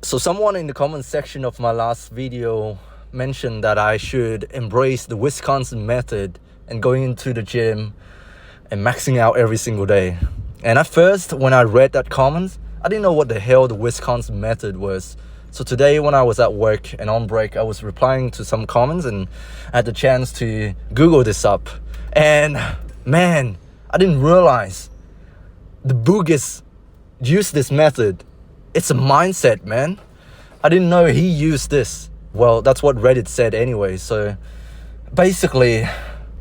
So someone in the comment section of my last video mentioned that I should embrace the Wisconsin method and going into the gym and maxing out every single day. And at first, when I read that comment, I didn't know what the hell the Wisconsin method was. So today when I was at work and on break, I was replying to some comments and I had the chance to Google this up. And man, I didn't realize the boogers use this method. It's a mindset, man. I didn't know he used this. Well, that's what Reddit said anyway. So basically,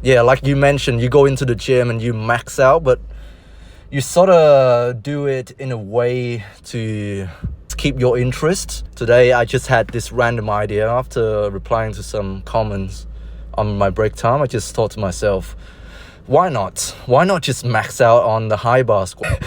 yeah, like you mentioned, you go into the gym and you max out, but you sort of do it in a way to keep your interest. Today, I just had this random idea after replying to some comments on my break time. I just thought to myself, why not? Why not just max out on the high bar squat?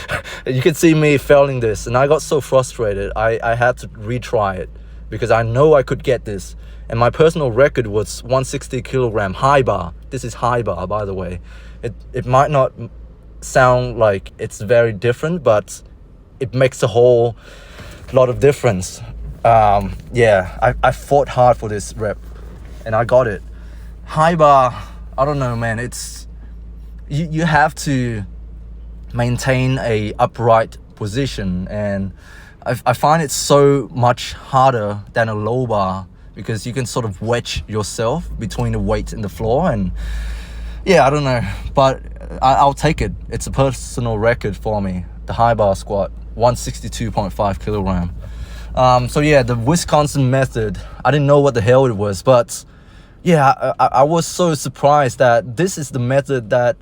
You can see me failing this, and I got so frustrated. I had to retry it because I know I could get this. And my personal record was 160 kilogram high bar. This is high bar, by the way. It might not sound like it's very different, but it makes a whole lot of difference. I fought hard for this rep, and I got it. High bar, I don't know, man. It's you have to maintain a upright position, and I find it so much harder than a low bar because you can sort of wedge yourself between the weight and the floor. And yeah, I don't know, but I'll take it. It's a personal record for me. The high bar squat, 162.5 kilogram. So yeah, the Wisconsin method, I didn't know what the hell it was, but yeah, I was so surprised that this is the method that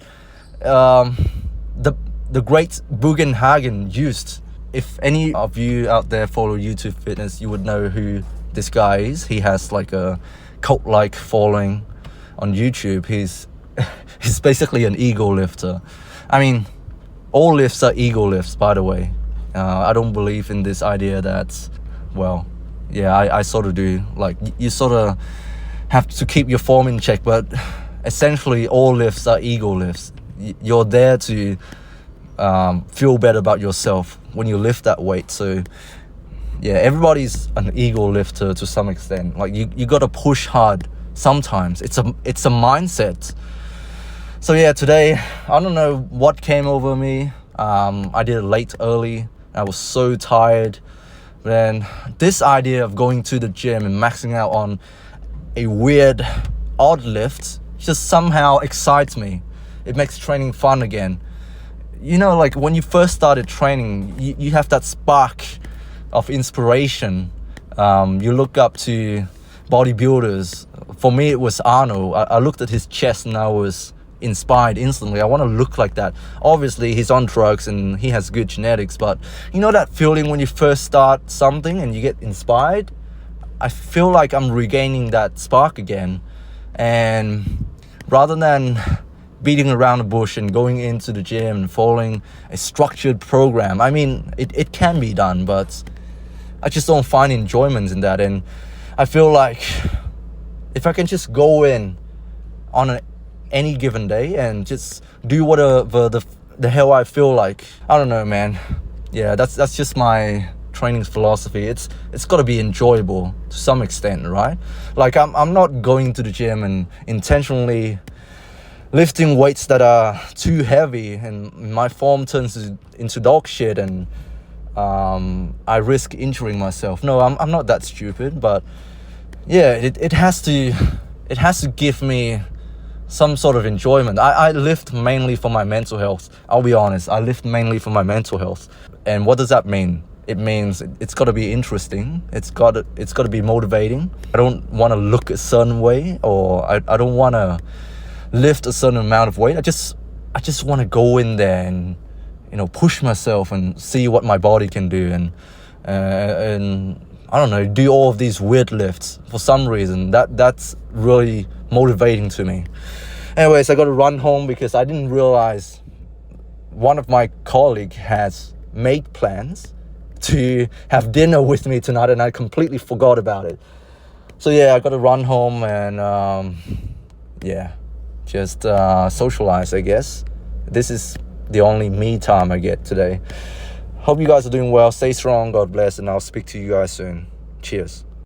the great Bugenhagen used. If any of you out there follow YouTube fitness, you would know who this guy is. He has like a cult-like following on YouTube. He's basically an ego lifter. I mean, all lifts are ego lifts, by the way. I don't believe in this idea that, well, yeah, I sort of do. Like, you sort of have to keep your form in check, but essentially all lifts are ego lifts. You're there to feel better about yourself when you lift that weight. So yeah, everybody's an ego lifter to some extent. Like, you got to push hard sometimes. It's a mindset. So yeah, today, I don't know what came over me. I did it late early. I was so tired. Then this idea of going to the gym and maxing out on a weird, odd lift just somehow excites me. It makes training fun again. You know, like when you first started training, you have that spark of inspiration. You look up to bodybuilders. For me, it was Arnold. I looked at his chest and I was inspired instantly. I want to look like that. Obviously, he's on drugs and he has good genetics, but you know that feeling when you first start something and you get inspired? I feel like I'm regaining that spark again. And rather than beating around the bush and going into the gym and following a structured program, I mean, it can be done, but I just don't find enjoyment in that. And I feel like if I can just go in on any given day and just do whatever the hell I feel like, I don't know, man. Yeah, that's just my training philosophy. It's got to be enjoyable to some extent, right? Like, I'm not going to the gym and intentionally lifting weights that are too heavy and my form turns into dog shit and I risk injuring myself. No, I'm not that stupid, but yeah, it has to give me some sort of enjoyment. I lift mainly for my mental health. I'll be honest, I lift mainly for my mental health. And what does that mean? It means it's got to be interesting. It's got to be motivating. I don't want to look a certain way, or I don't want to lift a certain amount of weight. I just want to go in there and, you know, push myself and see what my body can do, and I don't know, do all of these weird lifts for some reason. That's really motivating to me. Anyways, I got to run home because I didn't realize one of my colleagues has made plans to have dinner with me tonight, and I completely forgot about it. So yeah, I got to run home and just socialize, I guess. This is the only me time I get today. Hope you guys are doing well. Stay strong. God bless. And I'll speak to you guys soon. Cheers.